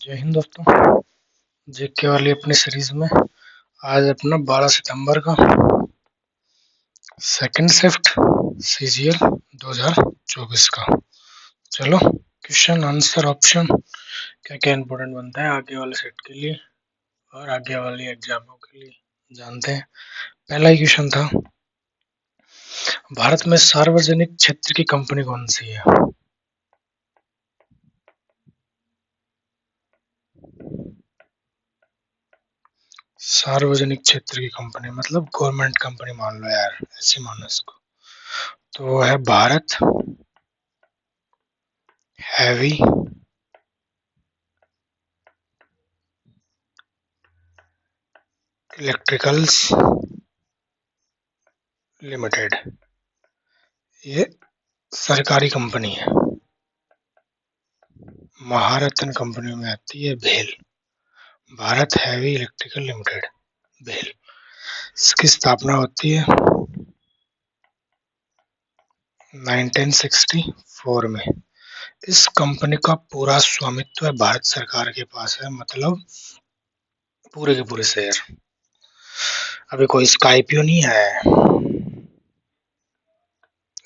जय हिंद दोस्तों। जेके वाली अपनी सीरीज में आज अपना 12 सितंबर का सेकंड शिफ्ट सीजीएल 2024 का। चलो क्वेश्चन आंसर ऑप्शन क्या क्या इंपॉर्टेंट बनता है आगे वाले सेट के लिए और आगे वाली एग्जामों के लिए जानते हैं। पहला ही क्वेश्चन था, भारत में सार्वजनिक क्षेत्र की कंपनी कौन सी है? सार्वजनिक क्षेत्र की कंपनी मतलब गवर्नमेंट कंपनी मान लो यार, ऐसे मानो इसको। तो है भारत हैवी इलेक्ट्रिकल्स लिमिटेड। ये सरकारी कंपनी है, महारत्न कंपनी में आती है भेल। भारत हैवी इलेक्ट्रिकल लिमिटेड भेल, इसकी स्थापना होती है 1964 में। इस कंपनी का पूरा स्वामित्व भारत सरकार के पास है, मतलब पूरे के पूरे शेयर। अभी कोई इसका आईपीओ नहीं है,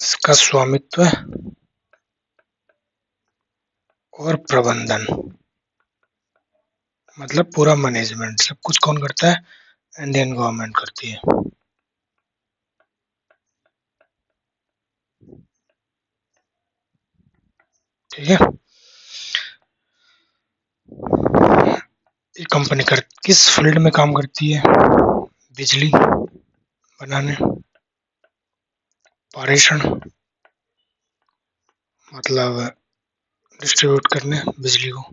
इसका स्वामित्व और प्रबंधन मतलब पूरा मैनेजमेंट सब कुछ कौन करता है? इंडियन गवर्नमेंट करती है। ठीक है, ये कंपनी किस फील्ड में काम करती है? बिजली बनाने, पारेषण मतलब डिस्ट्रीब्यूट करने बिजली को,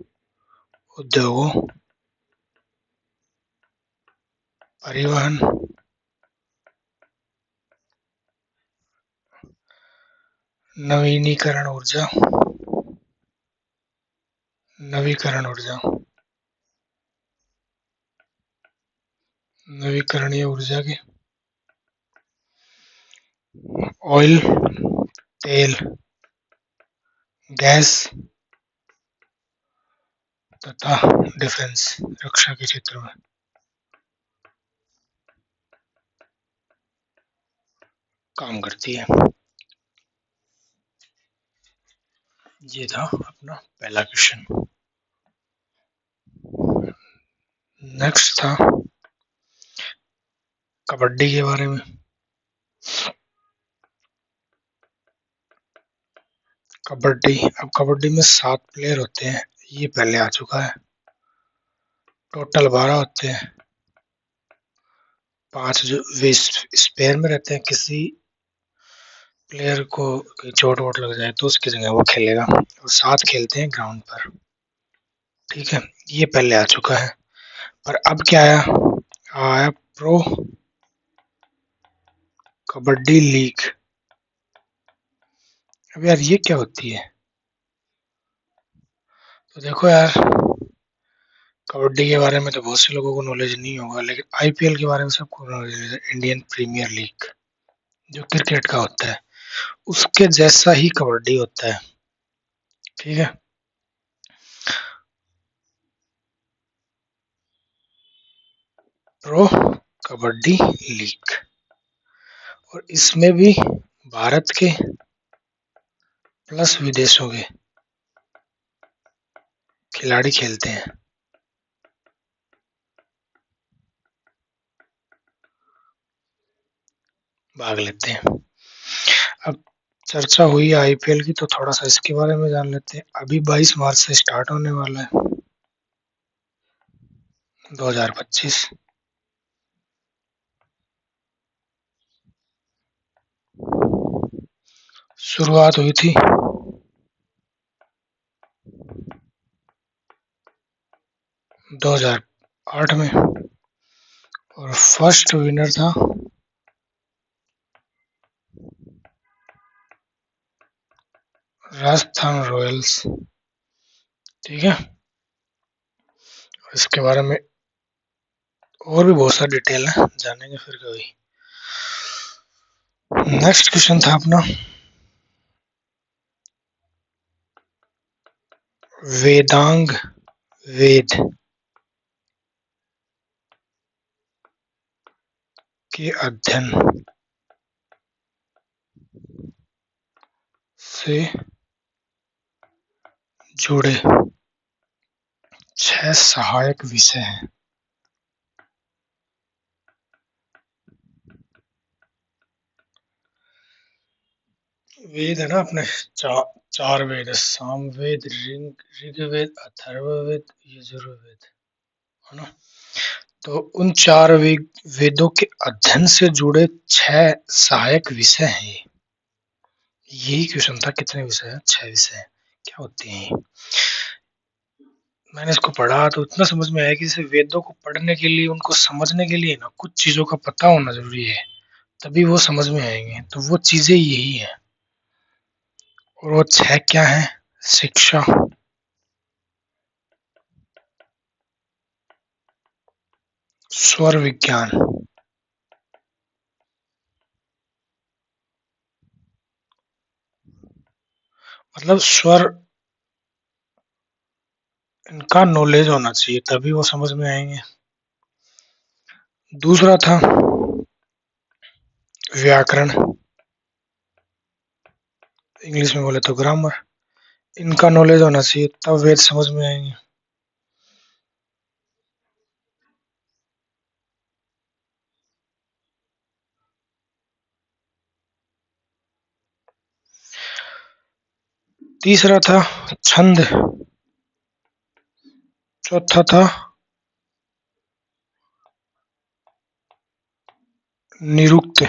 उद्योगों, परिवहन, नवीनीकरण ऊर्जा, नवीकरण ऊर्जा, नवीकरणीय ऊर्जा के, ऑयल, तेल, गैस तथा डिफेंस रक्षा के क्षेत्र में काम करती है। ये था अपना पहला क्वेश्चन। नेक्स्ट था कबड्डी के बारे में। कबड्डी, अब कबड्डी में 7 प्लेयर होते हैं, ये पहले आ चुका है। टोटल 12 होते हैं, 5 जो वे स्पेयर में रहते हैं, किसी प्लेयर को चोट वोट लग जाए तो उसकी जगह वो खेलेगा, और 7 खेलते हैं ग्राउंड पर। ठीक है, ये पहले आ चुका है। पर अब क्या आया प्रो कबड्डी लीग। अब यार ये क्या होती है? तो देखो यार, कबड्डी के बारे में तो बहुत से लोगों को नॉलेज नहीं होगा, लेकिन आईपीएल के बारे में सबको नॉलेज है। इंडियन प्रीमियर लीग जो क्रिकेट का होता है, उसके जैसा ही कबड्डी होता है। ठीक है, प्रो कबड्डी लीग, और इसमें भी भारत के प्लस विदेशों के खिलाड़ी खेलते हैं। भाग लेते हैं। अब चर्चा हुई आईपीएल की, तो थोड़ा सा इसके बारे में जान लेते हैं। अभी 22 मार्च से स्टार्ट होने वाला है 2025। शुरुआत हुई थी 2008 में, और फर्स्ट विनर था राजस्थान रॉयल्स। ठीक है, इसके बारे में और भी बहुत सारी डिटेल है, जानेंगे फिर कभी। नेक्स्ट क्वेश्चन था अपना, वेदांग वेद के अध्ययन से जुड़े 6 सहायक विषय हैं। वेद है ना अपने चार वेद है, सामवेद, ऋग्वेद, अथर्ववेद, यजुर्वेद, है ना। तो उन चार वेदों के अध्ययन से जुड़े 6 सहायक विषय हैं। यही क्वेश्चन था, कितने विषय हैं? 6 विषय हैं। क्या होते हैं? मैंने इसको पढ़ा तो इतना समझ में आया कि जैसे वेदों को पढ़ने के लिए, उनको समझने के लिए ना कुछ चीजों का पता होना जरूरी है, तभी वो समझ में आएंगे। तो वो चीजें यही है। और वो 6 क्या है? शिक्षा, स्वर विज्ञान, मतलब स्वर, इनका नॉलेज होना चाहिए तभी वो समझ में आएंगे। दूसरा था व्याकरण, इंग्लिश में बोले तो ग्रामर। इनका नॉलेज होना चाहिए तब वेद समझ में आएंगे। तीसरा था छंद, चौथा था निरुक्त।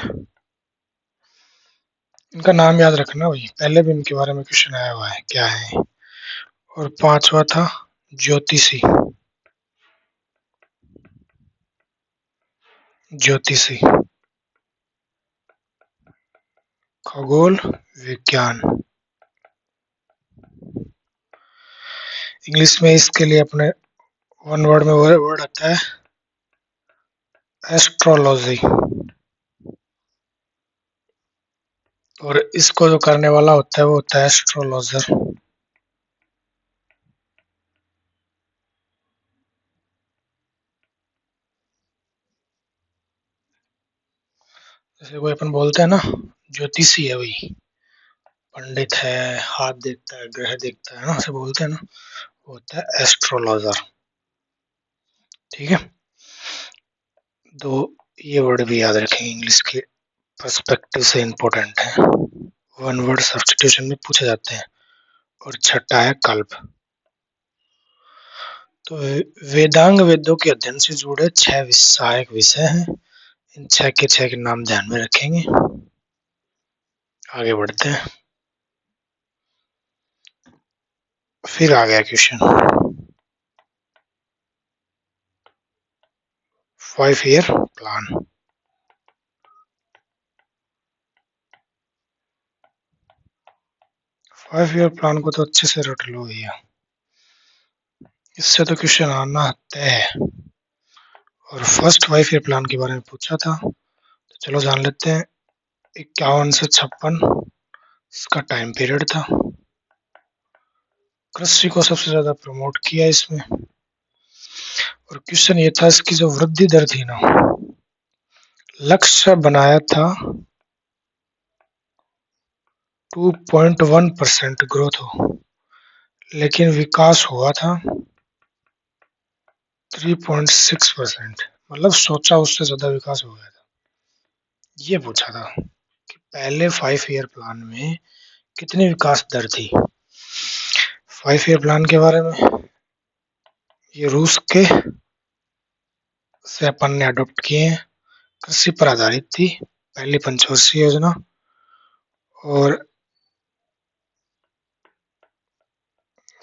इनका नाम याद रखना भाई, पहले भी इनके बारे में क्वेश्चन आया हुआ है, क्या है। और पांचवा था ज्योतिषी, ज्योतिषी, खगोल विज्ञान। इंग्लिश में इसके लिए अपने वन वर्ड में वर्ड आता है एस्ट्रोलॉजी। और इसको जो करने वाला होता है वो होता है एस्ट्रोलॉजर। जैसे कोई अपन बोलते हैं ना ज्योतिषी है, वही पंडित है, हाथ देखता है, ग्रह देखता है ना, ऐसे बोलते हैं ना, वो होता है एस्ट्रोलॉजर। ठीक है, तो ये वर्ड भी याद रखेंगे, इंग्लिश के पर्सपेक्टिव से इम्पोर्टेंट है, वन वर्ड सब्स्टिट्यूशन में पूछे जाते हैं। और छठा है कल्प। तो वेदांग वेदों के अध्ययन से जुड़े 6 सहायक विषय हैं। इन 6 के नाम ध्यान में रखेंगे। आगे बढ़ते हैं। फिर आ गया question 5 year plan. 5 year plan को तो अच्छे से रट लो भैया, इससे तो क्वेश्चन आना तय है। और फर्स्ट 5 ईयर प्लान के बारे में पूछा था, तो चलो जान लेते हैं। 51 से 56 इसका टाइम पीरियड था। कृषि को सबसे ज्यादा प्रमोट किया इसमें। और क्वेश्चन ये था, इसकी जो वृद्धि दर थी ना, लक्ष्य बनाया था 2.1% ग्रोथ हो, लेकिन विकास हुआ था 3.6%। मतलब सोचा उससे ज्यादा विकास हो गया था। ये पूछा था कि पहले 5 ईयर प्लान में कितनी विकास दर थी। 5 ईयर प्लान के बारे में, ये रूस के से अपन ने अडॉप्ट किए हैं, कृषि पर आधारित थी, पहली पंचवर्षीय योजना। और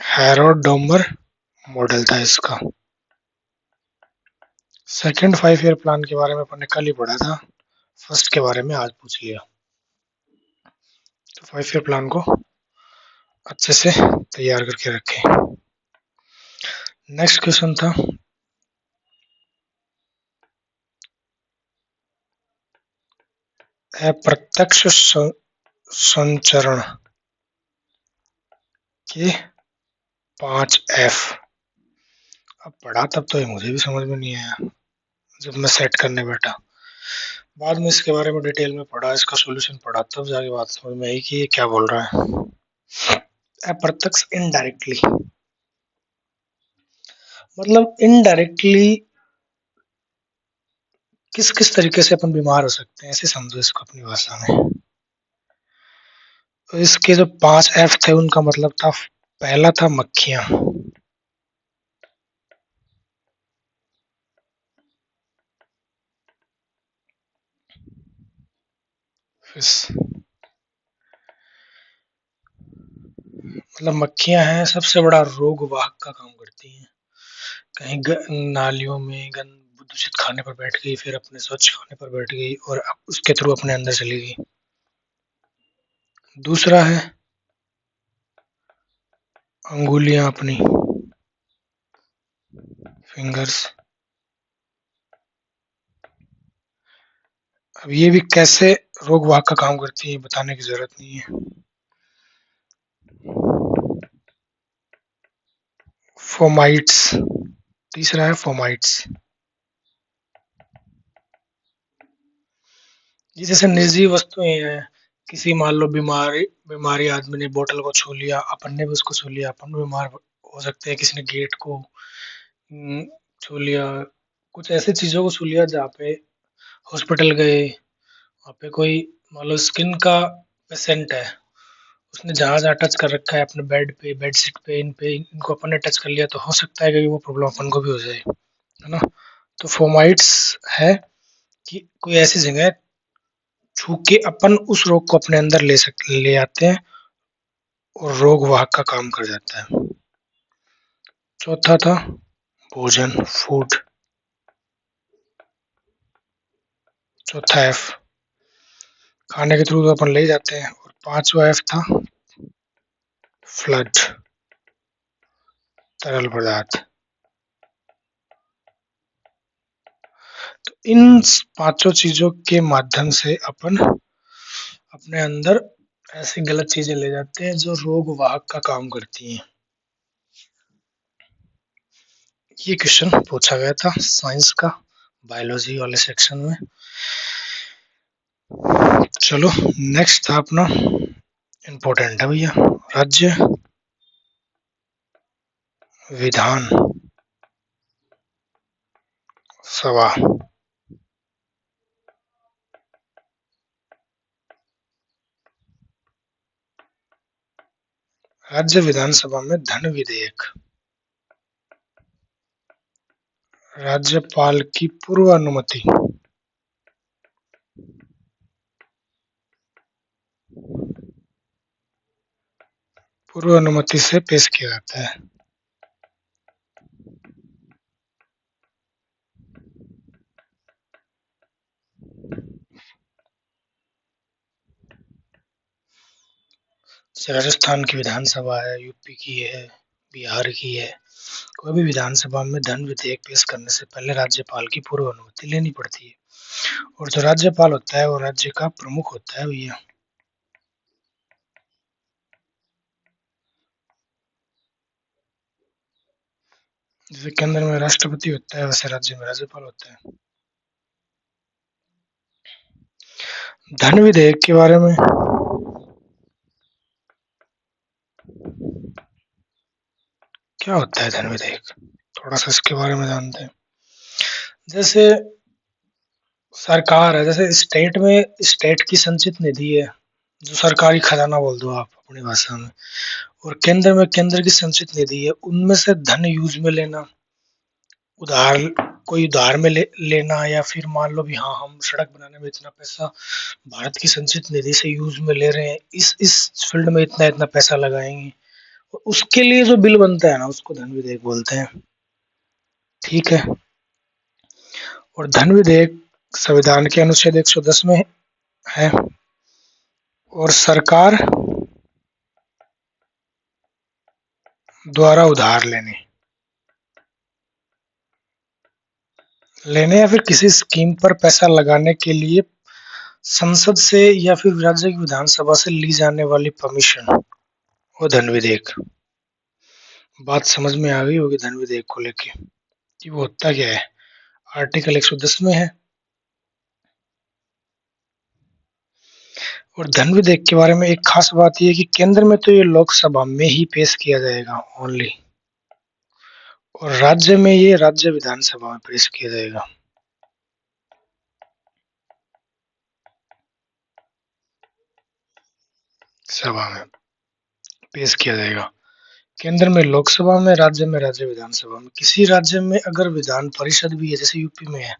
हैरोल्ड डोमर मॉडल था इसका। सेकंड 5 ईयर प्लान के बारे में अपन ने कल ही पढ़ा था, फर्स्ट के बारे में आज पूछ लिया। तो 5 ईयर प्लान को अच्छे से तैयार करके रखें। नेक्स्ट क्वेश्चन था अप्रत्यक्ष संचरण के 5 F। अब पढ़ा तब तो ये मुझे भी समझ में नहीं आया जब मैं सेट करने बैठा। बाद में इसके बारे में डिटेल में पढ़ा, इसका सॉल्यूशन पढ़ा, तब जाके बात समझ में आई कि ये क्या बोल रहा है। अप्रत्यक्ष इनडायरेक्टली, मतलब इनडायरेक्टली किस किस तरीके से अपन बीमार हो सकते हैं, ऐसे समझो इसको अपनी भाषा में। तो इसके जो 5 एफ थे उनका मतलब था, पहला था मक्खियां, मतलब मक्खियां हैं सबसे बड़ा रोग वाहक का काम करती हैं। कहीं नालियों में गंद दूषित खाने पर बैठ गई, फिर अपने स्वच्छ खाने पर बैठ गई और उसके थ्रू अपने अंदर चली गई। दूसरा है अंगुलियां अपनी, फिंगर्स। अब ये भी कैसे रोग वाहक का काम करती है बताने की जरूरत नहीं है। फोमाइट्स, तीसरा है फोमाइट्स। ये जैसे निर्जीव वस्तुएं हैं, किसी मान लो बीमारी बीमारी आदमी ने बोतल को छू लिया, अपन ने भी उसको छू लिया, अपन भी बीमार हो सकते हैं। किसी ने गेट को छू लिया, कुछ ऐसी चीजों को छू लिया जहाँ पे हॉस्पिटल गए, वहाँ पे कोई मान लो स्किन का पेशेंट है, उसने जहाँ जहाँ टच कर रखा है अपने बेड पे, बेडशीट पे, इन पे इनको अपन ने टच कर लिया, तो हो सकता है कि वो प्रॉब्लम अपन को भी हो जाए, है ना। तो फोमाइट्स है कि कोई ऐसी जगह छू के अपन उस रोग को अपने अंदर ले आते हैं और रोग वाहक का काम कर जाता है। चौथा था भोजन, फूड, चौथा एफ, खाने के थ्रू तो अपन ले जाते हैं। और पांचवा एफ था फ्लड, तरल पदार्थ। तो इन पांचों चीजों के माध्यम से अपन अपने अंदर ऐसी गलत चीजें ले जाते हैं जो रोग वाहक का काम करती हैं। ये क्वेश्चन पूछा गया था साइंस का, बायोलॉजी वाले सेक्शन में। चलो नेक्स्ट था अपना, इम्पोर्टेंट है भैया, राज्य विधान सभा। राज्य विधानसभा में धन विधेयक, राज्यपाल की पूर्व अनुमति, पूर्व अनुमति से पेश किया जाता है। राजस्थान की विधानसभा है, यूपी की है, बिहार की है, कोई भी विधानसभा में धन विधेयक पेश करने से पहले राज्यपाल की पूर्व अनुमति लेनी पड़ती है। और जो राज्यपाल होता है वो राज्य का प्रमुख होता है भैया। जैसे केंद्र में राष्ट्रपति होता है वैसे राज्य में राज्यपाल होता है। धन विधेयक के बारे में क्या होता है धन विधेयक, थोड़ा सा इसके बारे में जानते हैं। जैसे सरकार है, जैसे स्टेट की संचित निधि है, जो सरकारी खजाना बोल दो आप अपनी भाषा में, और केंद्र में केंद्र की संचित निधि है, उनमें से धन यूज में लेना, उधार कोई उधार में लेना, या फिर मान लो भी हाँ हम सड़क बनाने में इतना पैसा भारत की संचित निधि से यूज में ले रहे हैं, इस फील्ड में इतना इतना पैसा लगाएंगे, और उसके लिए जो बिल बनता है ना उसको धन विधेयक बोलते हैं। ठीक है। और धन विधेयक संविधान के अनुच्छेद 110 में है। और सरकार द्वारा उधार लेने या फिर किसी स्कीम पर पैसा लगाने के लिए संसद से या फिर राज्य की विधानसभा से ली जाने वाली परमिशन, वो धन विधेयक। बात समझ में आ गई होगी धन विधेयक को लेके कि वो होता क्या है। आर्टिकल 110 में है। और धन विधेयक के बारे में एक खास बात यह है कि केंद्र में तो ये लोकसभा में ही पेश किया जाएगा ओनली, और राज्य में ये राज्य विधानसभा में पेश किया जाएगा। सभा में पेश किया जाएगा। केंद्र में लोकसभा में, राज्य में राज्य विधानसभा में। किसी राज्य में अगर विधान परिषद भी है, जैसे यूपी में है,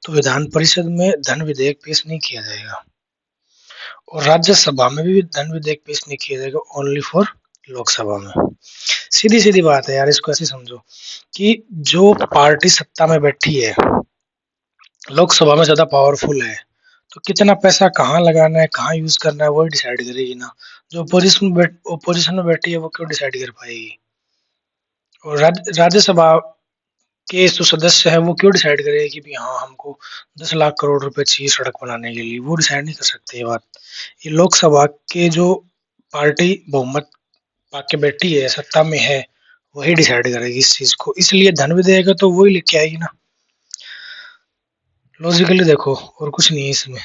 तो विधान परिषद में धन विधेयक पेश नहीं किया जाएगा, और राज्यसभा में भी धन विधेयक पेश नहीं किया जाएगा, ओनली फॉर लोकसभा में। सीधी सीधी बात है यार, इसको ऐसे समझो कि जो पार्टी सत्ता में बैठी है, लोकसभा में ज्यादा पावरफुल है, तो कितना पैसा कहाँ लगाना है, कहाँ यूज करना है, वही डिसाइड करेगी ना। जो ओपोजिशन में बैठी है वो क्यों डिसाइड कर पाएगी। और राज्यसभा के जो सदस्य है वो क्यों डिसाइड करेगा कि भी हाँ हमको 10 लाख करोड़ रुपए चाहिए सड़क बनाने के लिए, वो डिसाइड नहीं कर सकते ये बात। ये लोकसभा के जो पार्टी बहुमत पाके बैठी है, सत्ता में है, वही डिसाइड करेगी इस चीज को। इसलिए धन विधेयक है तो वही लेके आएगी ना। लॉजिकली देखो, और कुछ नहीं है इसमें।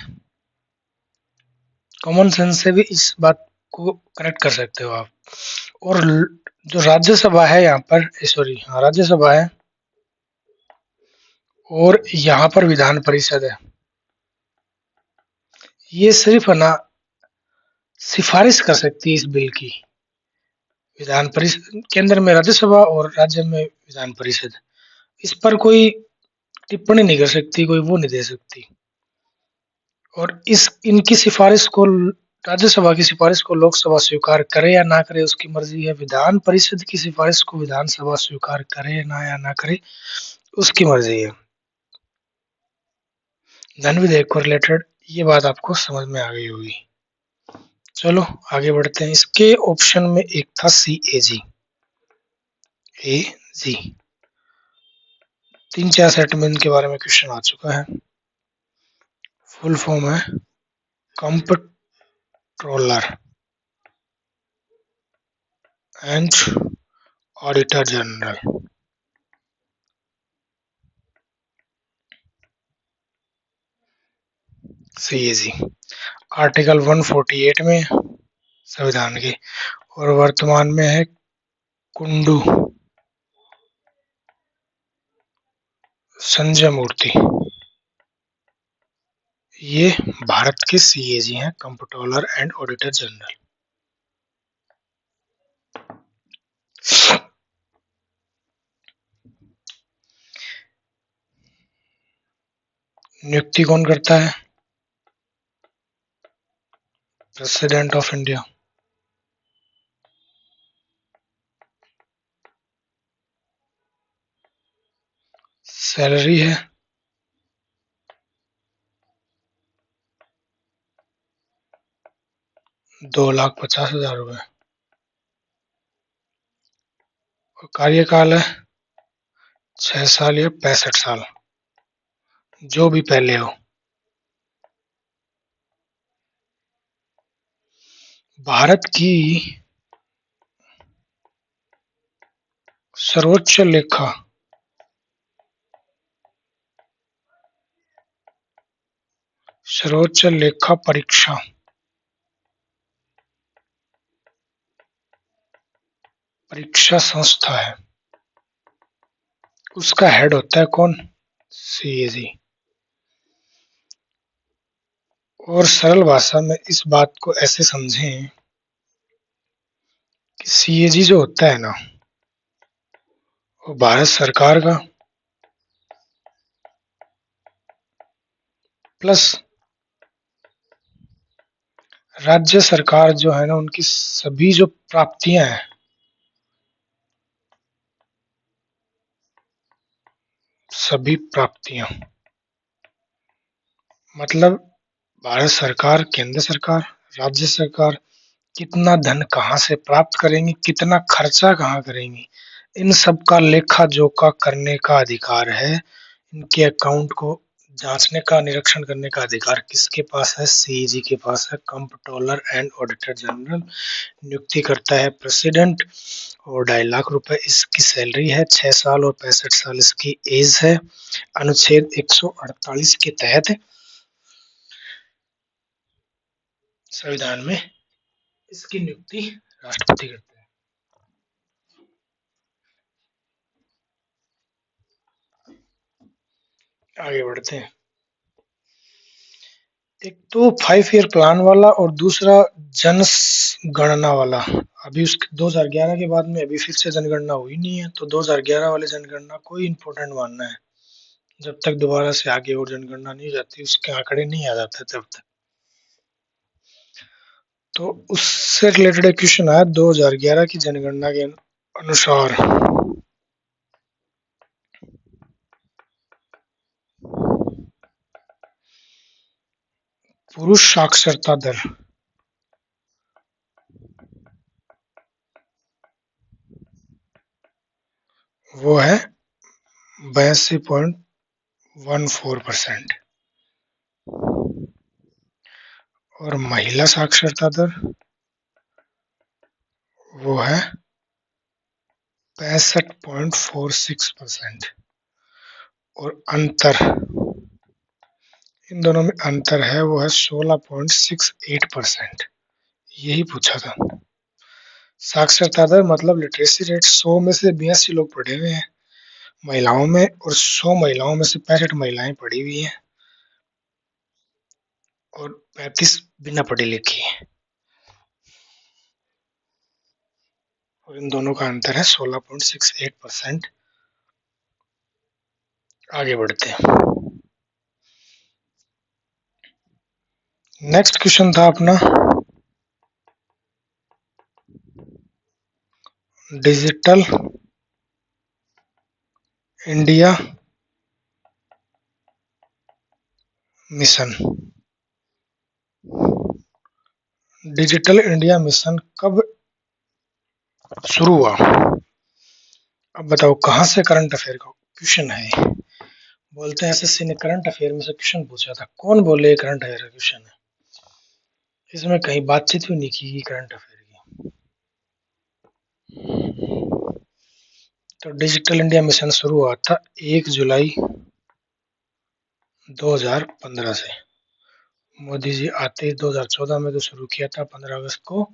कॉमन सेंस से भी इस बात को कनेक्ट कर सकते हो आप। और जो राज्यसभा है यहाँ पर, सॉरी हाँ राज्यसभा है, और यहाँ पर विधान परिषद है, ये सिर्फ है ना सिफारिश कर सकती है इस बिल की। विधान परिषद केंद्र में राज्यसभा और राज्य में विधान परिषद, इस पर कोई टिप्पणी नहीं कर सकती, कोई वो नहीं दे सकती। और इस इनकी सिफारिश को, राज्यसभा की सिफारिश को लोकसभा स्वीकार करे या ना करे उसकी मर्जी है। विधान परिषद की सिफारिश को विधानसभा स्वीकार करे ना या ना करे उसकी मर्जी है। धन विधेयक को रिलेटेड ये बात आपको समझ में आ गई होगी। चलो आगे बढ़ते हैं। इसके ऑप्शन में एक था CAG, AG 3-4 सेट में इनके बारे में क्वेश्चन आ चुका है। फुल फॉर्म है comptroller and auditor general. CAG article 148 में संविधान के, और वर्तमान में है कुंडू संजय मूर्ति। ये भारत के CAG हैं, कंप्ट्रोलर एंड ऑडिटर जनरल। नियुक्ति कौन करता है? President of India. सैलरी है 2,50,000 रुपए। और कार्यकाल है 6 साल या 65 साल, जो भी पहले हो। भारत की सर्वोच्च लेखा परीक्षा संस्था है, उसका हेड होता है कौन? CAG। और सरल भाषा में इस बात को ऐसे समझें कि CAG जो होता है ना, वो भारत सरकार का प्लस राज्य सरकार जो है ना, उनकी सभी जो प्राप्तियां हैं, सभी प्राप्तियां मतलब भारत सरकार, केंद्र सरकार, राज्य सरकार कितना धन कहाँ से प्राप्त करेंगी, कितना खर्चा कहाँ करेंगी, इन सब का लेखा जोखा करने का अधिकार है इनके अकाउंट को जांचने का, निरीक्षण करने का अधिकार किसके पास है? सीएजी के पास है, कंप्ट्रोलर एंड ऑडिटर जनरल। नियुक्ति करता है प्रेसिडेंट और 2.5 लाख रुपए इसकी सैलरी है। 6 साल और 65 साल इसकी एज है। अनुच्छेद 148 के तहत संविधान में इसकी नियुक्ति राष्ट्रपति करते हैं। आगे बढ़ते हैं। एक तो 5 ईयर प्लान वाला और दूसरा जनगणना वाला। अभी उसके 2011 के बाद में अभी फिर से जनगणना हुई नहीं है, तो 2011 वाले जनगणना को ही इम्पोर्टेंट मानना है। जब तक दोबारा से आगे और जनगणना नहीं जाती, उसके आंकड़े नहीं आ जाते तब तक। तो उससे रिलेटेड एक क्वेश्चन आया 2011 की जनगणना के अनुसार पुरुष साक्षरता दर वो है 82.14% और महिला साक्षरता दर वो है 65.46%। और अंतर, इन दोनों में अंतर है वो है 16.68%। यही पूछा था। साक्षरता दर मतलब लिटरेसी रेट, 100 में से 82 लोग पढ़े हुए हैं महिलाओं में, और 100 महिलाओं में से 65 महिलाएं पढ़ी हुई हैं और 35 बिना पढ़ी लिखी है। और इन दोनों का अंतर है 16.68%। आगे बढ़ते हैं। नेक्स्ट क्वेश्चन था अपना digital India mission. Digital India mission कब शुरू हुआ? अब बताओ कहाँ से करंट अफेयर का क्वेश्चन है। बोलते हैं एसएससी ने करंट अफेयर में से क्वेश्चन पूछा था। कौन बोले करंट अफेयर का क्वेश्चन है? इसमें कहीं बातचीत भी नहीं की करंट अफेयर की। तो डिजिटल इंडिया मिशन शुरू हुआ था 1 जुलाई 2015 से। मोदी जी आते ही 2014 में तो शुरू किया था 15 अगस्त को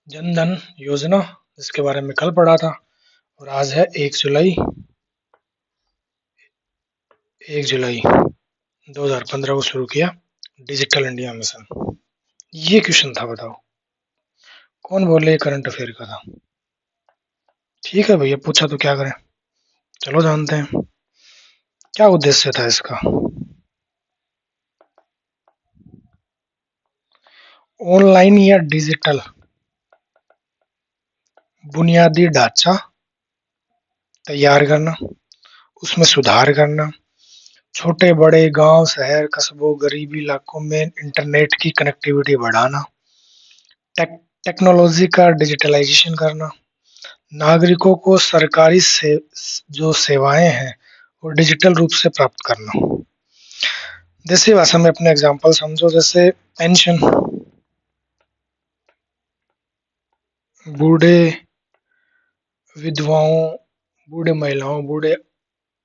जन धन योजना, जिसके बारे में कल पढ़ा था। और आज है 1 जुलाई 2015 को शुरू किया डिजिटल इंडिया मिशन। ये क्वेश्चन था, बताओ कौन बोले करंट अफेयर का था? ठीक है भैया, पूछा तो क्या करें, चलो जानते हैं क्या उद्देश्य था इसका। ऑनलाइन या डिजिटल बुनियादी ढांचा तैयार करना, उसमें सुधार करना, छोटे बड़े गांव, शहर, कस्बों, गरीबी इलाकों में इंटरनेट की कनेक्टिविटी बढ़ाना, टेक्नोलॉजी का डिजिटलाइजेशन करना, नागरिकों को सरकारी से जो सेवाएं हैं वो डिजिटल रूप से प्राप्त करना। देसी भाषा में अपने एग्जांपल समझो, जैसे पेंशन, बूढ़े विधवाओं, बूढ़े महिलाओं, बूढ़े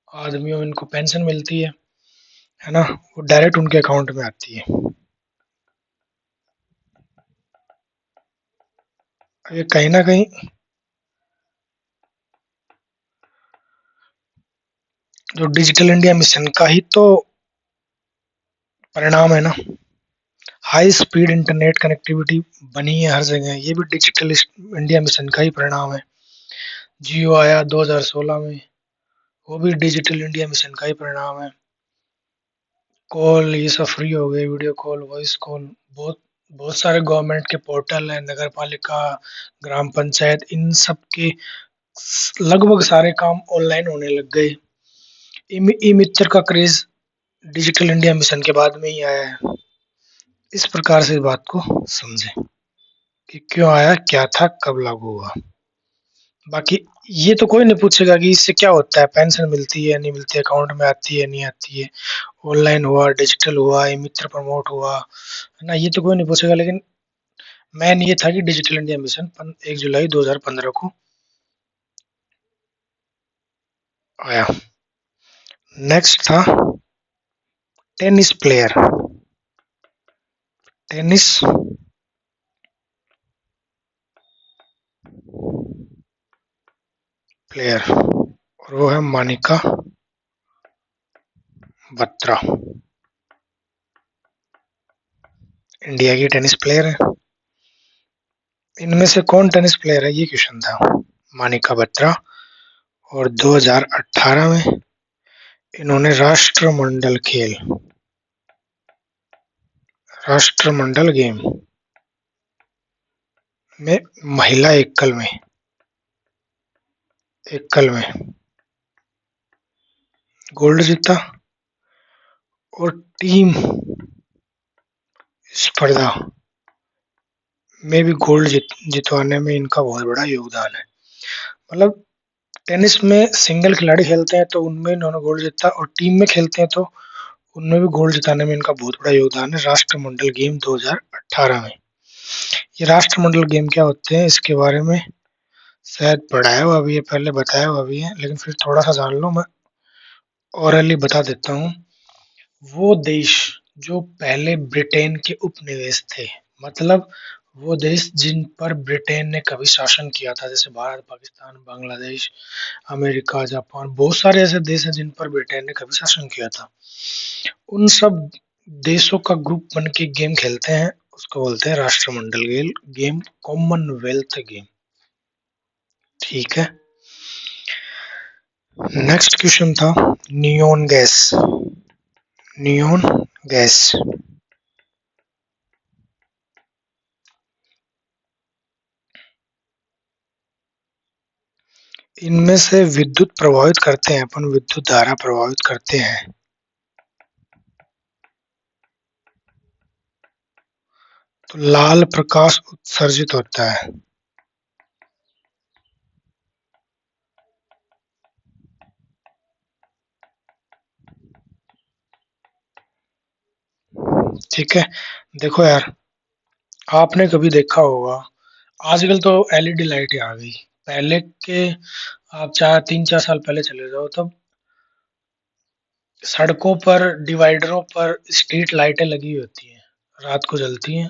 आदमियों, इनको पेंशन मिलती है ना, वो डायरेक्ट उनके अकाउंट में आती है। ये कहीं ना कहीं जो डिजिटल इंडिया मिशन का ही तो परिणाम है ना। हाई स्पीड इंटरनेट कनेक्टिविटी बनी है हर जगह, ये भी डिजिटल इंडिया मिशन का ही परिणाम है। जियो आया 2016 में, वो भी डिजिटल इंडिया मिशन का ही परिणाम है। कॉल ये सब फ्री हो गए, वीडियो कॉल, वॉइस कॉल, बहुत बहुत सारे गवर्नमेंट के पोर्टल हैं, नगर पालिका, ग्राम पंचायत, इन सब के लगभग सारे काम ऑनलाइन होने लग गए। ई मित्र का क्रेज डिजिटल इंडिया मिशन के बाद में ही आया है। इस प्रकार से इस बात को समझें कि क्यों आया, क्या था, कब लागू हुआ। बाकी ये तो कोई नहीं पूछेगा कि इससे क्या होता है, पेंशन मिलती है नहीं मिलती है, अकाउंट में आती है नहीं आती है, ऑनलाइन हुआ, डिजिटल हुआ, ई मित्र प्रमोट हुआ, है ना, ये तो कोई नहीं पूछेगा। लेकिन मेन ये था कि डिजिटल इंडिया मिशन 1 जुलाई 2015 को आया। नेक्स्ट था टेनिस प्लेयर। टेनिस प्लेयर, और वो है मानिका बत्रा। इंडिया की टेनिस प्लेयर है। इनमें से कौन टेनिस प्लेयर है, ये क्वेश्चन था। मानिका बत्रा। और 2018 में इन्होंने राष्ट्रमंडल गेम में महिला एकल में गोल्ड जीता। और टीम स्पर्धा में भी गोल्ड जितवाने में इनका बहुत बड़ा योगदान है। मतलब टेनिस में सिंगल खिलाड़ी खेलते हैं तो उनमें इन्होंने गोल्ड जीता, और टीम में खेलते हैं तो उनमें भी गोल्ड जिताने में इनका बहुत बड़ा योगदान है। राष्ट्रमंडल गेम 2018 में। ये राष्ट्रमंडल गेम क्या होते हैं इसके बारे में शायद पढ़ाया हुआ भी है, पहले बताया हुआ भी है, लेकिन फिर थोड़ा सा जान लो, मैं ओरली बता देता हूँ। वो देश जो पहले ब्रिटेन के उपनिवेश थे, मतलब वो देश जिन पर ब्रिटेन ने कभी शासन किया था, जैसे भारत, पाकिस्तान, बांग्लादेश, अमेरिका, जापान, बहुत सारे ऐसे देश हैं जिन पर ब्रिटेन ने कभी शासन किया था। उन सब देशों का ग्रुप बन के गेम खेलते हैं, उसको बोलते हैं राष्ट्रमंडल गेम, कॉमनवेल्थ गेम। ठीक है। नेक्स्ट क्वेश्चन था नियोन गैस। नियोन गैस, इनमें से विद्युत प्रभावित करते हैं, अपन विद्युत धारा प्रभावित करते हैं तो लाल प्रकाश उत्सर्जित होता है। ठीक है। देखो यार, आपने कभी देखा होगा, आजकल तो एलईडी लाइटें आ गई। पहले के आप 3-4 साल पहले चले जाओ, तब सड़कों पर, डिवाइडरों पर स्ट्रीट लाइटें लगी होती हैं, रात को जलती हैं,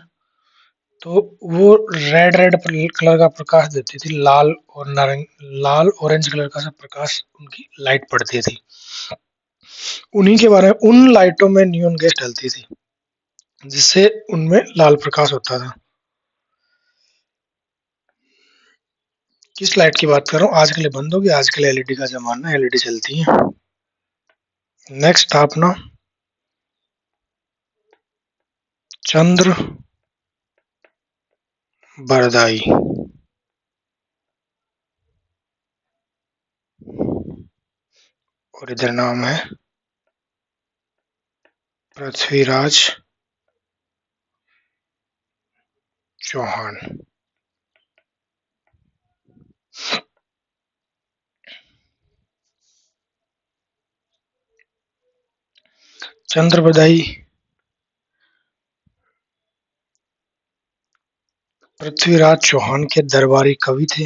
तो वो रेड रेड कलर का प्रकाश देती थी, लाल ऑरेंज कलर का सा प्रकाश उनकी लाइट पड़ती थी। उन्हीं के बारे में, उन लाइटों में नियॉन गैस डलती थी, जिससे उनमें लाल प्रकाश होता था। किस लाइट की बात कर रहा हूँ, आजकल ये बंद होगी, आजकल एलईडी का जमाना, एलईडी चलती है। नेक्स्ट था अपना चंद्र बरदाई। और इधर नाम है पृथ्वीराज चौहान। चंद्र बरदाई पृथ्वीराज चौहान के दरबारी कवि थे,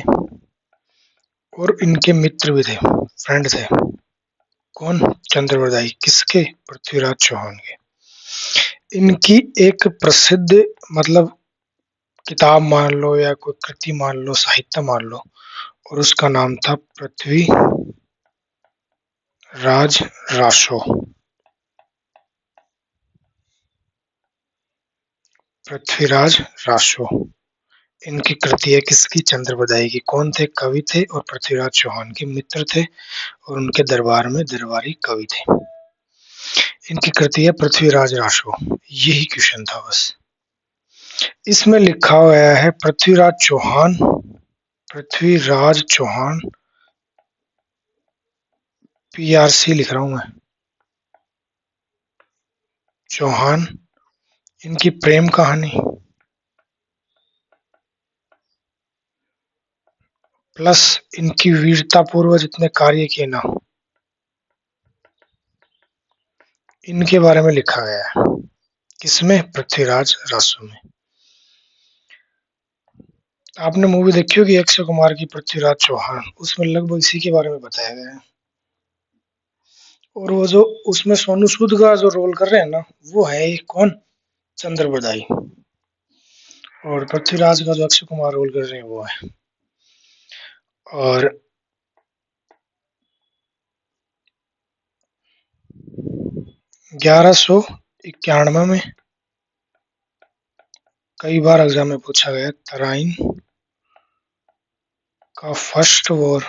और इनके मित्र भी थे, फ्रेंड थे। कौन? चंद्र बरदाई किसके? पृथ्वीराज चौहान के। इनकी एक प्रसिद्ध, मतलब किताब मान लो या कोई कृति मान लो, साहित्य मान लो, और उसका नाम था पृथ्वी राज रासो। पृथ्वीराज रासो इनकी कृति है, किसकी? चंद्र बरदाई की। कौन थे? कवि थे, और पृथ्वीराज चौहान के मित्र थे, और उनके दरबार में दरबारी कवि थे। इनकी कृति है पृथ्वीराज रासो। यही क्वेश्चन था बस। इसमें लिखा हुआ है पृथ्वीराज चौहान, पृथ्वीराज चौहान, पीआरसी लिख रहा हूं मैं, चौहान। इनकी प्रेम कहानी, प्लस इनकी वीरता पूर्व जितने कार्य किए ना, इनके बारे में लिखा गया है। किसमें? पृथ्वीराज रासो में। आपने मूवी देखी होगी अक्षय कुमार की पृथ्वीराज चौहान, उसमें लगभग इसी के बारे में बताया गया है। और वो जो उसमें सोनू सूद का जो रोल कर रहे हैं ना, वो है ये कौन? चंद्र बरदाई। और पृथ्वीराज का जो अक्षय कुमार रोल कर रहे हैं वो है। और 1191 में कई बार एग्जाम में पूछा गया, तराइन का फर्स्ट वॉर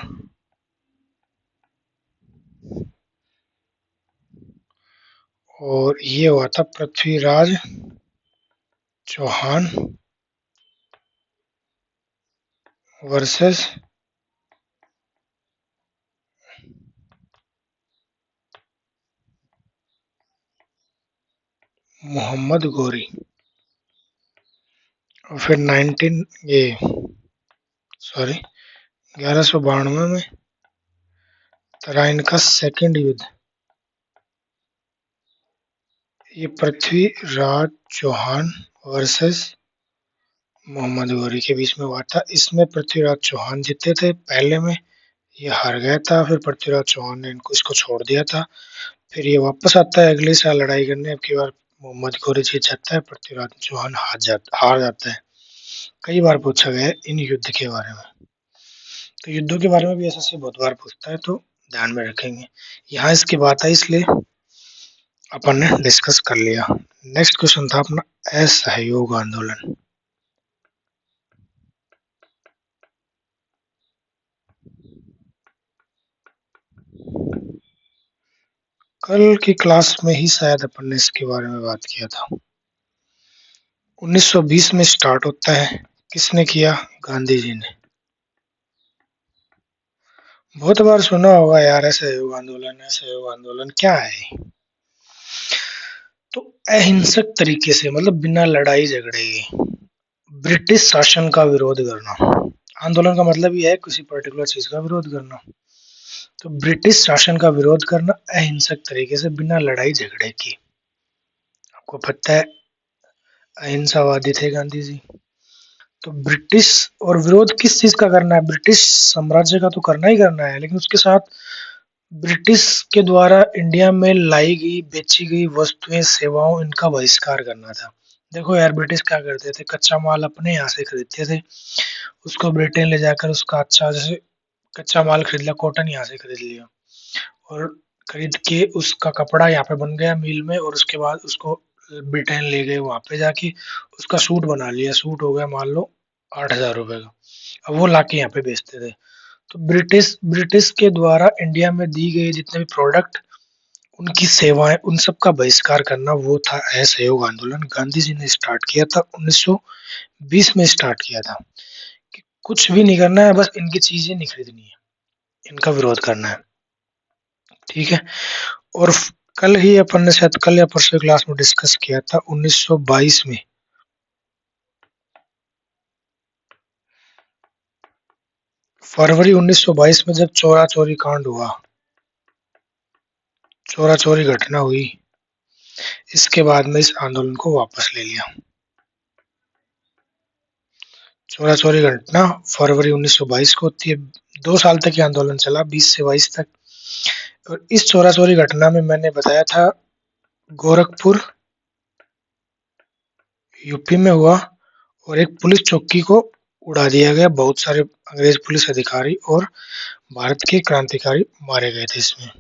और ये हुआ था पृथ्वीराज चौहान वर्सेस मोहम्मद गोरी। और फिर 1192 में तराइन का सेकेंड युद्ध, ये पृथ्वीराज चौहान वर्सेस मोहम्मद गोरी के बीच में हुआ था। इसमें पृथ्वीराज चौहान जीते थे पहले में, ये हार गया था, फिर पृथ्वीराज चौहान ने इनको इसको छोड़ दिया था। फिर ये वापस आता है अगले साल लड़ाई करने, अब की बार मोहम्मद गोरी जीत जाता है, पृथ्वीराज चौहान हार जाता है। कई बार पूछा गया है इन युद्ध के बारे में। तो युद्धों के बारे में भी एसएससी बहुत बार पूछता है, तो ध्यान में रखेंगे। यहाँ इसकी बात आई इसलिए अपन ने डिस्कस कर लिया। नेक्स्ट क्वेश्चन था अपना असहयोग आंदोलन। कल की क्लास में ही शायद अपन ने इसके बारे में बात किया था। 1920 में स्टार्ट होता है, किसने किया? गांधी जी ने। बहुत बार सुना होगा यार असहयोग आंदोलन, असहयोग आंदोलन क्या है? तो अहिंसक तरीके से, मतलब बिना लड़ाई झगड़े ब्रिटिश शासन का विरोध करना। आंदोलन का मतलब यह है किसी पर्टिकुलर चीज का विरोध करना। तो ब्रिटिश शासन का विरोध करना अहिंसक तरीके से बिना लड़ाई झगड़े की। आपको पता है अहिंसावादी थे गांधी जी। तो ब्रिटिश और विरोध किस चीज का करना है? ब्रिटिश साम्राज्य का तो करना ही करना है, लेकिन उसके साथ ब्रिटिश के द्वारा इंडिया में लाई गई बेची गई वस्तुएं सेवाओं इनका बहिष्कार करना था। देखो यार ब्रिटिश क्या करते थे, कच्चा माल अपने यहाँ से खरीदते थे, उसको ब्रिटेन ले जाकर उसका अच्छा जैसे कच्चा माल खरीद लिया, कॉटन यहाँ से खरीद लिया और खरीद के उसका कपड़ा यहाँ पे बन गया मिल में, और उसके बाद उसको ब्रिटेन ले गए, वहां पे जाके उसका सूट बना लिया, सूट हो गया मान लो 8,000 रुपए का। अब वो लाके यहाँ पे बेचते थे। तो ब्रिटिश ब्रिटिश के द्वारा इंडिया में दी गई जितने भी प्रोडक्ट, उनकी सेवाएं, उन सब का बहिष्कार करना, वो था असहयोग आंदोलन। गांधी जी ने स्टार्ट किया था 1920 में स्टार्ट किया था कि कुछ भी नहीं करना है, बस इनकी चीजें नहीं खरीदनी है, इनका विरोध करना है। ठीक है। और कल ही अपन ने शायद कल या परसों क्लास में डिस्कस किया था 1922 में, फरवरी 1922 में जब चोरा चोरी कांड हुआ, चोरा चोरी घटना हुई, इसके बाद में इस आंदोलन को वापस ले लिया। चोरा चोरी घटना फरवरी 1922 को होती है। 2 साल तक ये आंदोलन चला, 20 से 22 तक। और इस चोरा चोरी घटना में मैंने बताया था गोरखपुर यूपी में हुआ, और एक पुलिस चौकी को उड़ा दिया गया। बहुत सारे अंग्रेज पुलिस अधिकारी और भारत के क्रांतिकारी मारे गए थे इसमें।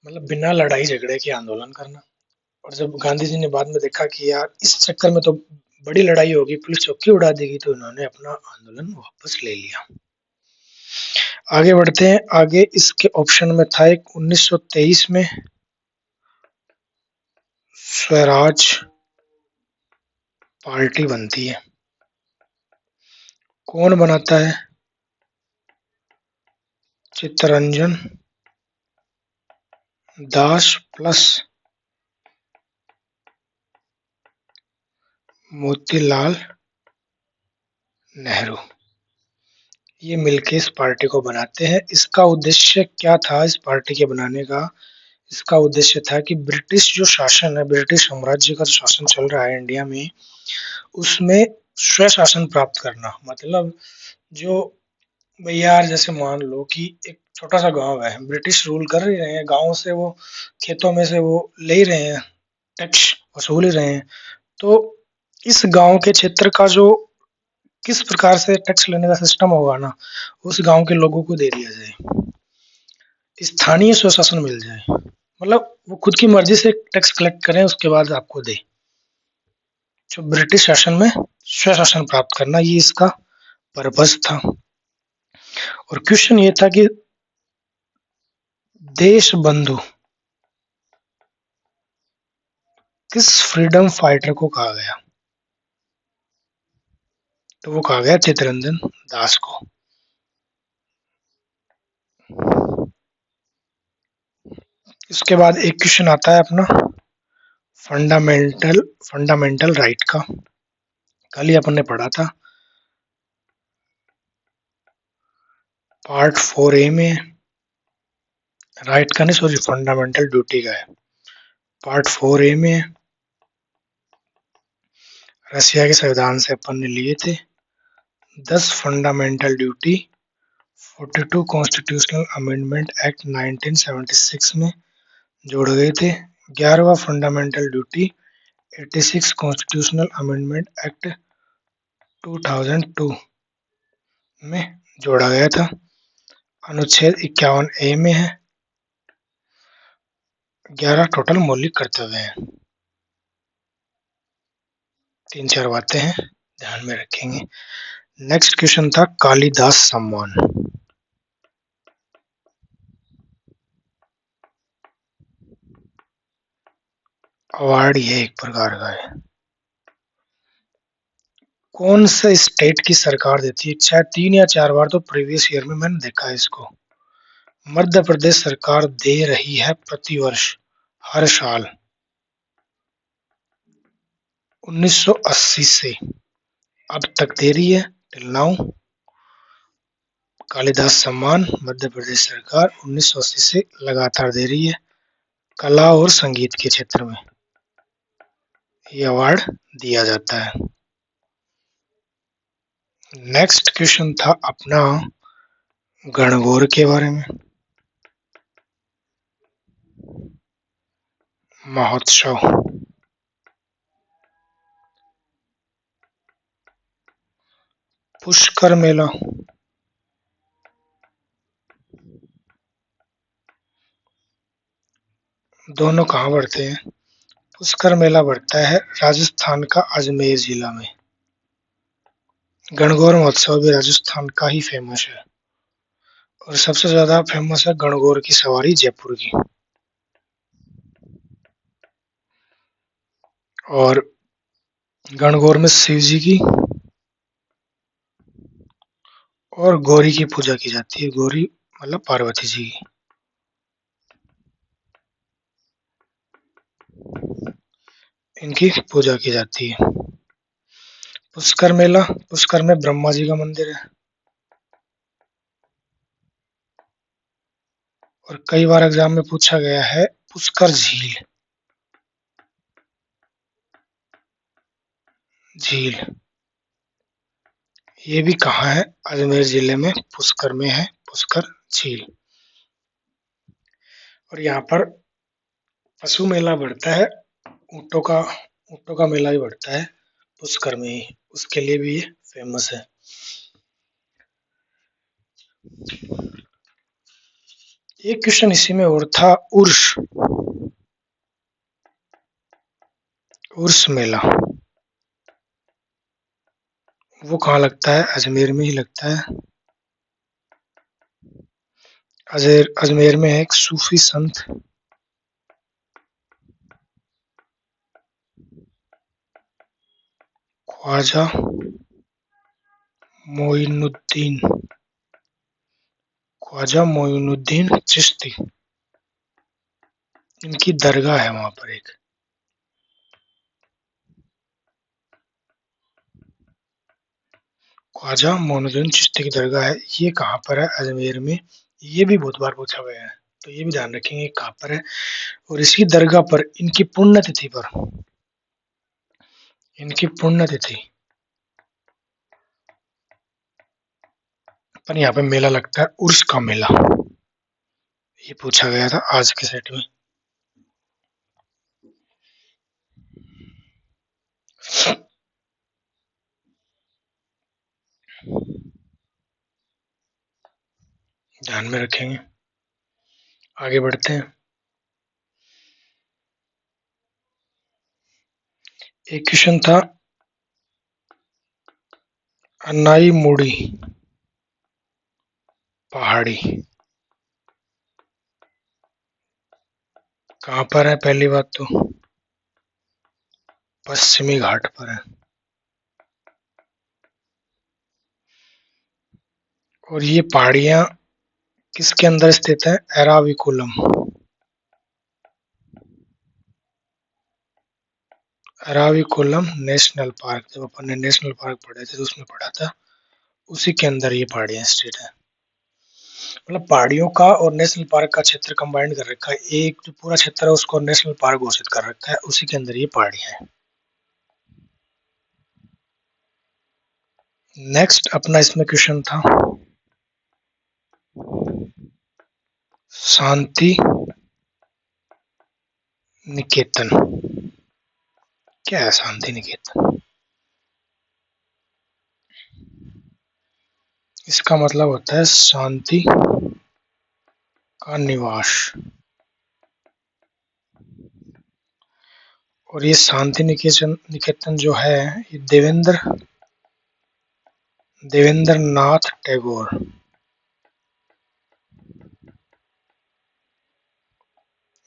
मतलब बिना लड़ाई झगड़े के आंदोलन करना। और जब गांधी जी ने बाद में देखा कि यार इस चक्कर में तो बड़ी लड़ाई होगी, पुलिस चौकी उड़ा देगी, तो उन्होंने अपना आंदोलन वापस ले लिया। आगे बढ़ते हैं। आगे इसके ऑप्शन में था एक 1923 में स्वराज पार्टी बनती है। कौन बनाता है? चित्तरंजन दास प्लस मोतीलाल नेहरू, ये मिलके इस पार्टी को बनाते हैं। इसका उद्देश्य क्या था इस पार्टी के बनाने का? इसका उद्देश्य था कि ब्रिटिश जो शासन है, ब्रिटिश साम्राज्य का जो शासन चल रहा है इंडिया में, उसमें स्वशासन प्राप्त करना। मतलब जो भैया यार, जैसे मान लो कि एक छोटा सा गांव है, ब्रिटिश रूल कर ही रहे हैं, गांव से वो खेतों में से वो ले ही रहे हैं, टैक्स वसूल ही रहे हैं। तो इस गांव के क्षेत्र का जो किस प्रकार से टैक्स लेने का सिस्टम होगा ना, उस गांव के लोगों को दे दिया जाए, स्थानीय स्वशासन मिल जाए। मतलब वो खुद की मर्जी से टैक्स कलेक्ट करें, उसके बाद आपको दे। जो ब्रिटिश शासन में स्वशासन प्राप्त करना, ये इसका पर्पस था। और क्वेश्चन ये था कि देश बंधु किस फ्रीडम फाइटर को कहा गया? तो वो कहा गया चित्तरंजन दास को। इसके बाद एक क्वेश्चन आता है अपना फंडामेंटल फंडामेंटल राइट का। कल ही अपन ने पढ़ा था, पार्ट 4A में। राइट का नहीं, सॉरी, फंडामेंटल ड्यूटी का है। पार्ट 4A में रशिया के संविधान से अपन ने लिए थे 10 fundamental duty, 42 constitutional amendment act 1976 में जोड़े गए थे। 11वां fundamental duty 86 constitutional amendment act 2002 में जोड़ा गया था। अनुच्छेद 51A में है। 11 टोटल मौलिक कर्तव्य हैं। 3-4 बातें हैं, ध्यान में रखेंगे। नेक्स्ट क्वेश्चन था कालिदास सम्मान। अवार्ड ये एक प्रकार का है। कौन से स्टेट की सरकार देती है? शायद 3 या 4 बार तो प्रीवियस ईयर में मैंने देखा है इसको। मध्य प्रदेश सरकार दे रही है प्रतिवर्ष, हर साल 1980 से अब तक दे रही है टिल नाउ। कालिदास सम्मान मध्य प्रदेश सरकार 1980 से लगातार दे रही है। कला और संगीत के क्षेत्र में ये अवार्ड दिया जाता है। नेक्स्ट क्वेश्चन था अपना गणगौर के बारे में। महोत्सव, पुष्कर मेला, दोनों कहाँ बढ़ते हैं? पुष्कर मेला बढ़ता है राजस्थान का अजमेर जिला में। गणगौर महोत्सव भी राजस्थान का ही फेमस है, और सबसे ज्यादा फेमस है गणगौर की सवारी जयपुर की। और गणगौर में शिव जी की और गौरी की पूजा की जाती है। गौरी मतलब पार्वती जी की। इनकी पूजा की जाती है। पुष्कर मेला, पुष्कर में ब्रह्मा जी का मंदिर है। और कई बार एग्जाम में पूछा गया है पुष्कर झील। झील ये भी कहाँ है? अजमेर जिले में पुष्कर में है पुष्कर झील। और यहाँ पर पशु मेला बढ़ता है, ऊँटों का मेला भी बढ़ता है पुष्कर में ही, उसके लिए भी ये फेमस है। एक क्वेश्चन इसी में और था, उर्स उर्स मेला वो कहाँ लगता है? अजमेर में ही लगता है। अजमेर में है एक सूफी संत ख्वाजा मोइनुद्दीन ख्वाजा मोइनुद्दीन चिश्ती, इनकी दरगाह है वहां पर एक। ख्वाजा मोइनुद्दीन चिश्ती की दरगाह है, ये कहाँ पर है? अजमेर में। ये भी बहुत बार पूछा गया है, तो ये भी ध्यान रखेंगे कहाँ पर है। और इसी दरगाह पर इनकी पुण्यतिथि पर, इनकी पुण्यतिथि पर यहाँ पे मेला लगता है, उर्स का मेला। ये पूछा गया था आज के सेट में। ध्यान में रखेंगे। आगे बढ़ते हैं। एक क्वेश्चन था, अन्नाई मुड़ी पहाड़ी कहाँ पर है? पहली बात तो पश्चिमी घाट पर है। और ये पहाड़ियां किसके अंदर स्थित है? एराविकुलम। एराविकुलम नेशनल पार्क, जब अपन ने नेशनल पार्क पढ़े थे तो उसमें पढ़ा था, उसी के अंदर ये पहाड़ियां स्थित है। मतलब पहाड़ियों का और नेशनल पार्क का क्षेत्र कंबाइंड कर रखा है, एक जो पूरा क्षेत्र है उसको नेशनल पार्क घोषित कर रखा है, उसी के अंदर ये पहाड़ियां हैं। नेक्स्ट अपना इसमें क्वेश्चन था, शांति निकेतन। क्या है शांति निकेतन? इसका मतलब होता है शांति का निवास। और ये शांति निकेतन जो है, ये देवेंद्र नाथ टैगोर,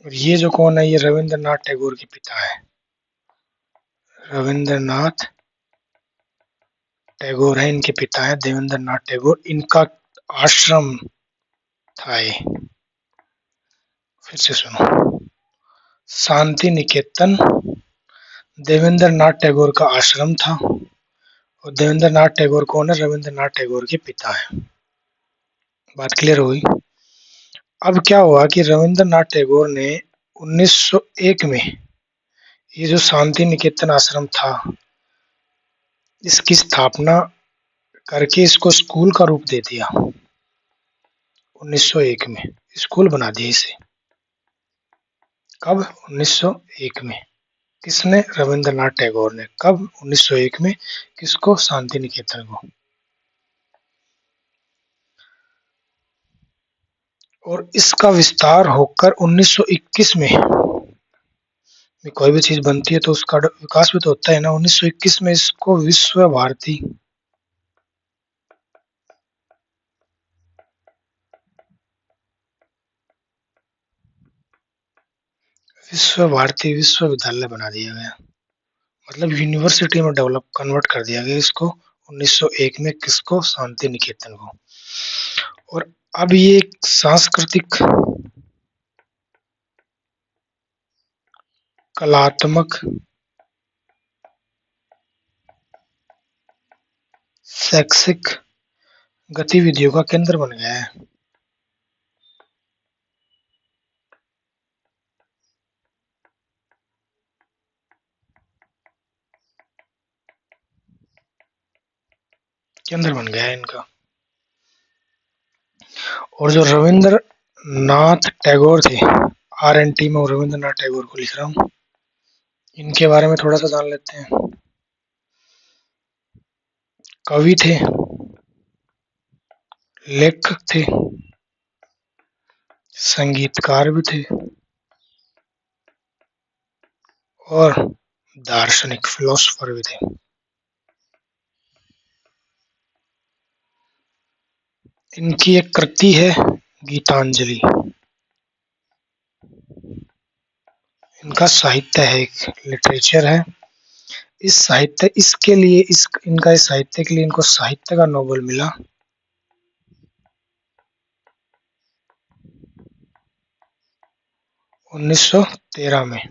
और ये जो कौन है? ये रविंद्रनाथ टैगोर के पिता है। रविंद्रनाथ टैगोर है इनके पिता है, देवेंद्र नाथ टैगोर। इनका आश्रम था ये। फिर से सुनो, शांति निकेतन देवेंद्र नाथ टैगोर का आश्रम था। और देवेंद्र नाथ टैगोर कौन है? रविंद्रनाथ टैगोर के पिता है। बात क्लियर हुई। अब क्या हुआ कि रविंद्रनाथ टैगोर ने 1901 में ये जो शांति निकेतन आश्रम था, इसकी स्थापना करके इसको स्कूल का रूप दे दिया। 1901 में स्कूल बना दिया इसे। कब? 1901 में। किसने? रविंद्रनाथ टैगोर ने। कब? 1901 में। किसको? शांति निकेतन को। और इसका विस्तार होकर 1921 में कोई भी चीज बनती है तो उसका विकास भी तो होता है ना। 1921 में इसको विश्व भारती विश्वविद्यालय बना दिया गया। मतलब यूनिवर्सिटी में कन्वर्ट कर दिया गया इसको 1901 में। किसको? शांति निकेतन को। और अब ये सांस्कृतिक, कलात्मक, शैक्षिक गतिविधियों का केंद्र बन गया है। केंद्र बन गया है इनका। और जो रविंद्र नाथ टैगोर थे, RNT में रविंद्रनाथ टैगोर को लिख रहा हूँ, इनके बारे में थोड़ा सा जान लेते हैं। कवि थे, लेखक थे, संगीतकार भी थे, और दार्शनिक फिलोसोफर भी थे। इनकी एक कृति है गीतांजलि। इनका साहित्य है, एक लिटरेचर है। इसके लिए इनका इस साहित्य के लिए इनको साहित्य का नोबेल मिला। 1913 में,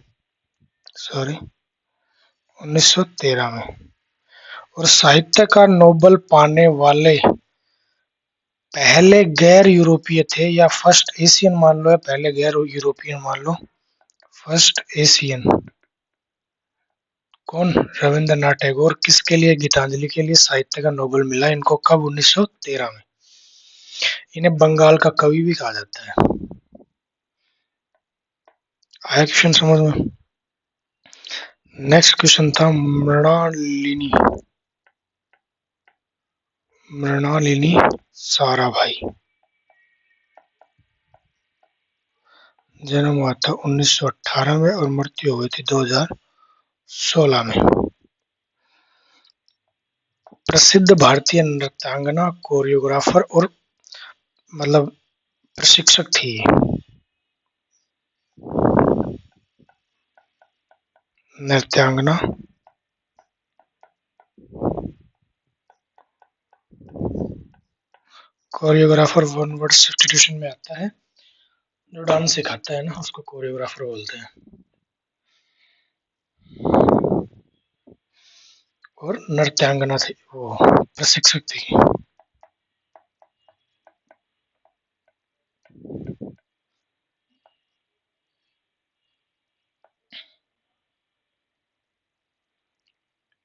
सॉरी 1913 में। और साहित्य का नोबेल पाने वाले पहले गैर यूरोपीय थे, या फर्स्ट एशियन मान लो, या पहले गैर यूरोपियन मान लो, फर्स्ट एशियन। कौन? रविंद्रनाथ टैगोर। किसके लिए? गीतांजलि के लिए साहित्य का नोबेल मिला इनको। कब? 1913 में। इन्हें बंगाल का कवि भी कहा जाता है। आया क्वेश्चन समझ में? नेक्स्ट क्वेश्चन था मृणालिनी, मृणालिनी साराभाई। जन्म हुआ था 1918 में और मृत्यु हुई थी 2016 में। प्रसिद्ध भारतीय नृत्यांगना, कोरियोग्राफर और मतलब प्रशिक्षक थी। नृत्यांगना, कोरियोग्राफर वन वर्ड सब्स्टिट्यूशन में आता है। जो डांस सिखाता है ना उसको कोरियोग्राफर बोलते हैं। और नृत्यांगना थी, वो प्रशिक्षक थी।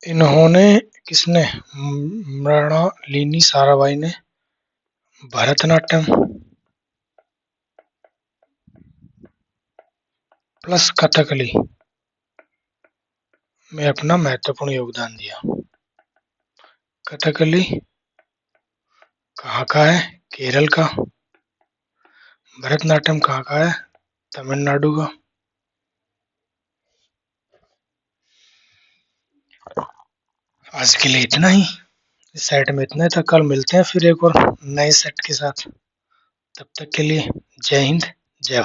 इन्होंने, किसने? मृणालिनी साराभाई ने भरतनाट्यम प्लस कथकली में अपना महत्वपूर्ण योगदान दिया। कथकली कहाँ का है? केरल का। भरतनाट्यम कहाँ का है? तमिलनाडु का। आज के लिए इतना ही। इस सेट में इतना ही था। कल मिलते हैं फिर एक और नए सेट के साथ। तब तक के लिए जय हिंद।